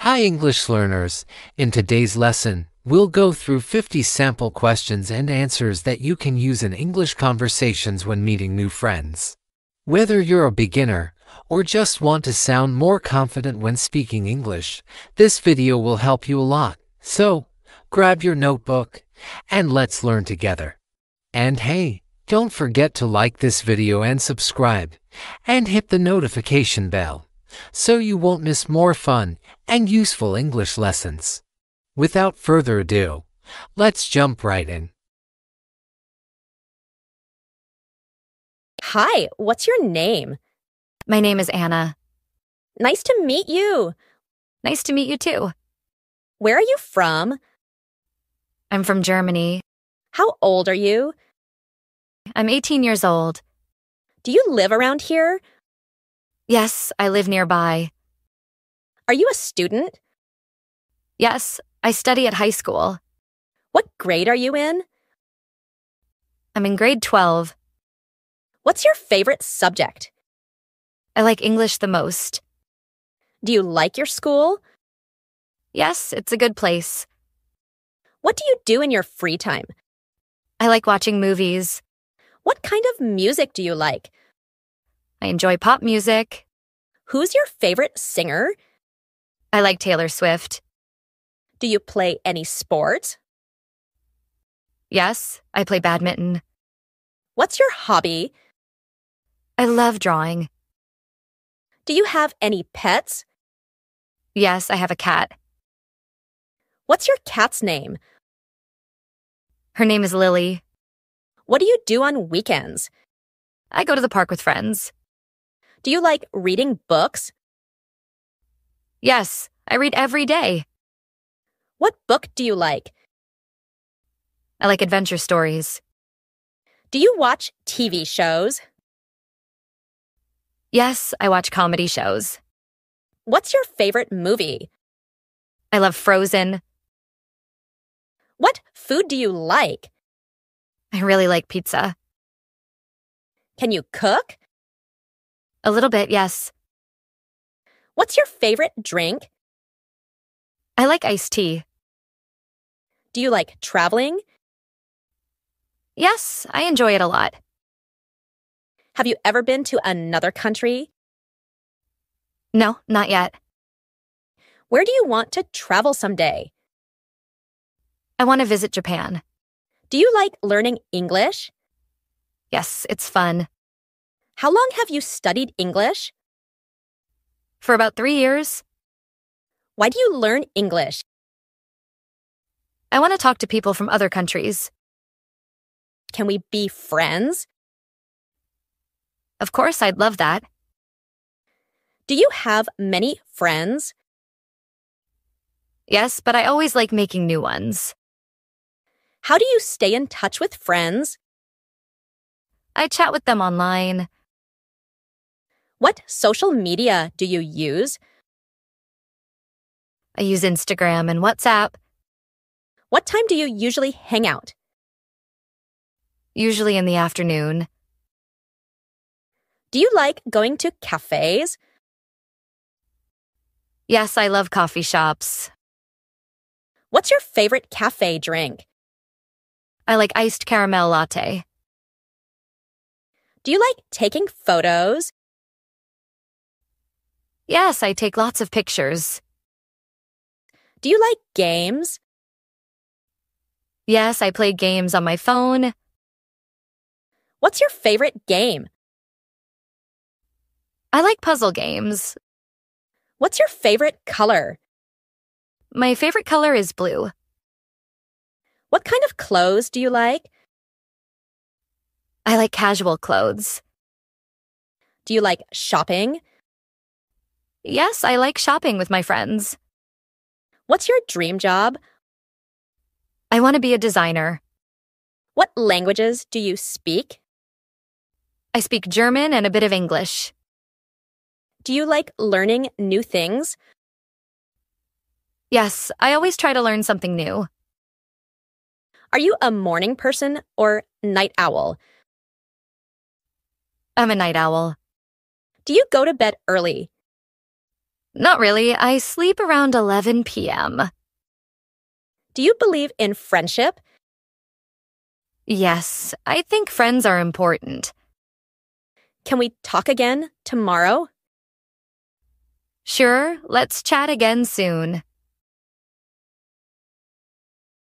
Hi English learners! In today's lesson, we'll go through 50 sample questions and answers that you can use in English conversations when meeting new friends. Whether you're a beginner or just want to sound more confident when speaking English, this video will help you a lot. So, grab your notebook and let's learn together. And hey, don't forget to like this video and subscribe, and hit the notification bell, so you won't miss more fun and useful English lessons. Without further ado, let's jump right in. Hi, what's your name? My name is Anna. Nice to meet you. Nice to meet you too. Where are you from? I'm from Germany. How old are you? I'm 18 years old. Do you live around here? Yes, I live nearby. Are you a student? Yes, I study at high school. What grade are you in? I'm in grade 12. What's your favorite subject? I like English the most. Do you like your school? Yes, it's a good place. What do you do in your free time? I like watching movies. What kind of music do you like? I enjoy pop music. Who's your favorite singer? I like Taylor Swift. Do you play any sports? Yes, I play badminton. What's your hobby? I love drawing. Do you have any pets? Yes, I have a cat. What's your cat's name? Her name is Lily. What do you do on weekends? I go to the park with friends. Do you like reading books? Yes, I read every day. What book do you like? I like adventure stories. Do you watch TV shows? Yes, I watch comedy shows. What's your favorite movie? I love Frozen. What food do you like? I really like pizza. Can you cook? A little bit, yes. What's your favorite drink? I like iced tea. Do you like traveling? Yes, I enjoy it a lot. Have you ever been to another country? No, not yet. Where do you want to travel someday? I want to visit Japan. Do you like learning English? Yes, it's fun. How long have you studied English? For about 3 years. Why do you learn English? I want to talk to people from other countries. Can we be friends? Of course, I'd love that. Do you have many friends? Yes, but I always like making new ones. How do you stay in touch with friends? I chat with them online. What social media do you use? I use Instagram and WhatsApp, What time do you usually hang out? usually in the afternoon. Do you like going to cafes? Yes, I love coffee shops. What's your favorite cafe drink? I like iced caramel latte. Do you like taking photos? Yes, I take lots of pictures. Do you like games? Yes, I play games on my phone. What's your favorite game? I like puzzle games. What's your favorite color? My favorite color is blue. What kind of clothes do you like? I like casual clothes. Do you like shopping? Yes, I like shopping with my friends. What's your dream job? I want to be a designer. What languages do you speak? I speak German and a bit of English. Do you like learning new things? Yes, I always try to learn something new. Are you a morning person or night owl? I'm a night owl. Do you go to bed early? Not really. I sleep around 11 p.m. Do you believe in friendship? Yes, I think friends are important. Can we talk again tomorrow? Sure, let's chat again soon.